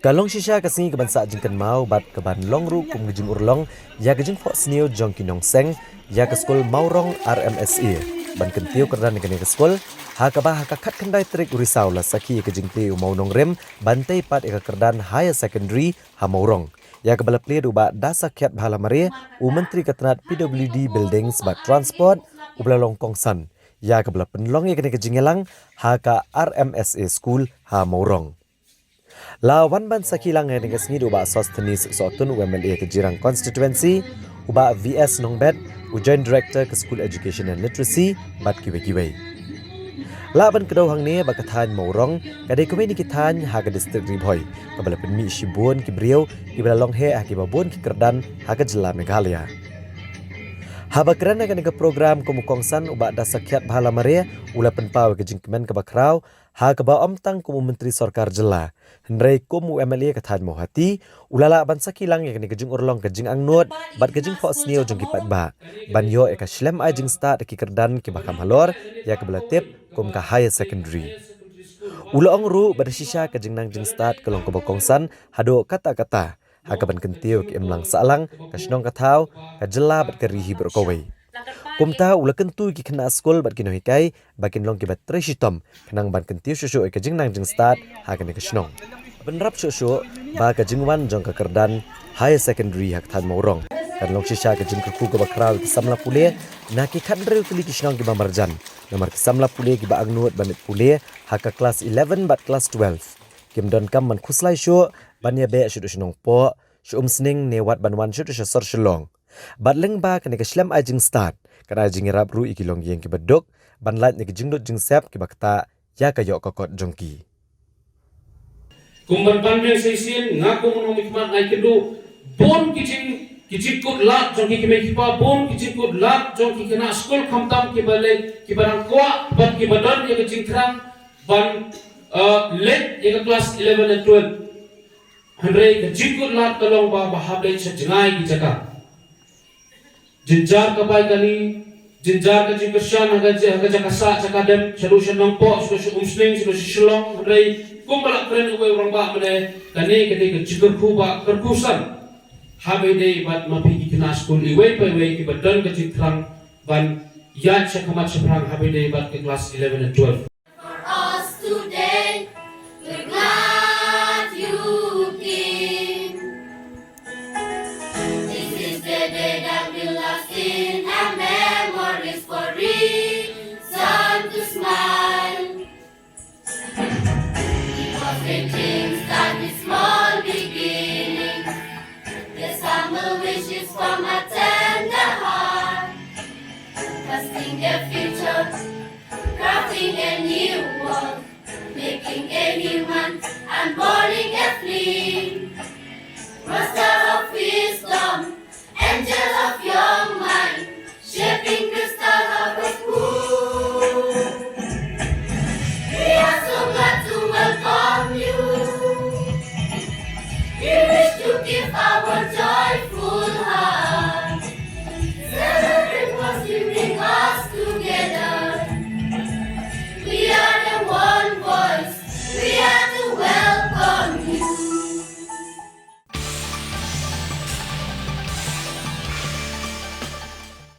Kalong shisha kasing kebansa jingkan mau bat keban longru kum gejing urlong ya gejing fok sneo jong kinong seng ya ke skol Mawrong RMSE ban kentiu kerdan negani ke skol ha kabah ha kat kendai trik urisau la saki ke Jingplie Mawnongrim bantai pat eka kerdan higher secondary ha Mawrong ya ke balapli du ba dasa kiat bhala mare menteri ketenat PWD buildings bat transport ubla longkong san ya ke bala penlong ya ke jingelang ha ka RMSE school ha Mawrong. Lawan ban sakilang yang dengan sengidu ba sostenis sotun UMLA ke Jirang constituency uba VS Nongbet Joint Director ke School Education and Literacy bat kiwe-kiwe. Laban kedau hang ni ba Thaiñ Mawrong kadai kuwe ni Thaiñ ha ke distrik Bhoi kabala penmi shibun ki Briau ki bala longhe ha ki babun ki Kerdan ha ke Jela Meghalaya. Haba kerana kan program kumukongsan uba dasakyat bahala mare ula penpau ke jingkemen ke bakrau ha ke ba omtang kumu menteri sarkar Jela hendrai kumu MLA ke Thaiñ Mohati ulala ban sakilang ke jing Urlong ke Jingangnud bat ke jing fok sneo jong ki Paidbah ban yo eka shlem ai jing start ki Kerdan ki bakam halor ya ke belatip kum ka higher secondary Urlong ru bar shisha ke jing nang jing start ke long ke bokongsan hado kata-kata hakaban kentiu ke emlang salang ke shnong katau ke Jela bat ke rihi berkowai kumta ula kentu ki kena skol bat kino hikai bakin long ki bat treshitom kenang ban kentiu shushu ke jing nang jing start hakan ke shnong benrap shushu ba ke jingwan jong ke Kerdan higher secondary hak Thaiñ Mawrong kan long shisha ke jing ku ke bakrau ki samla pule na ki khandreu kili ki shnong ki bamarjan nomor ki samla pule ki ba agnuot banit pule hak kelas 11 bat kelas 12 kim don kam man khuslai shu ban ya be shu shnong po shu sning newat banwan shu sor shlong bat leng ba kan ke shlem ajing start kan ajing rap ru ikilong yeng ki bedok ban lat ni jingdot jing sep ki bakta ya ka yok kokot jongki kumban pandeng sesin ngaku mono mikmat nai kedu bon kijing kut lat jongki ki mekipa bon kijing kut lat jongki kena skol khamtam ki bale ki barang kwa bat ki badan ye kijing krang ban late in class 11 and 12 Henry ke jikut lat tolong ba bahabai sejengai ki jaka jinjar kapai kali jinjar ke jikeshan haga jaka sa jaka dem solution nang po solution umsling solution shlong Henry kumbala kren uwe orang ba mene kani ke jikur ku ba kerkusan habai dei bat mapi ki kena school iwe pe we ki badan ke jikrang ban ya chakamat seprang habai dei bat ke class 11 and 12 from a tender heart, trusting their future, crafting a new world, making a human and boarding a fleet. Master of wisdom, angel of your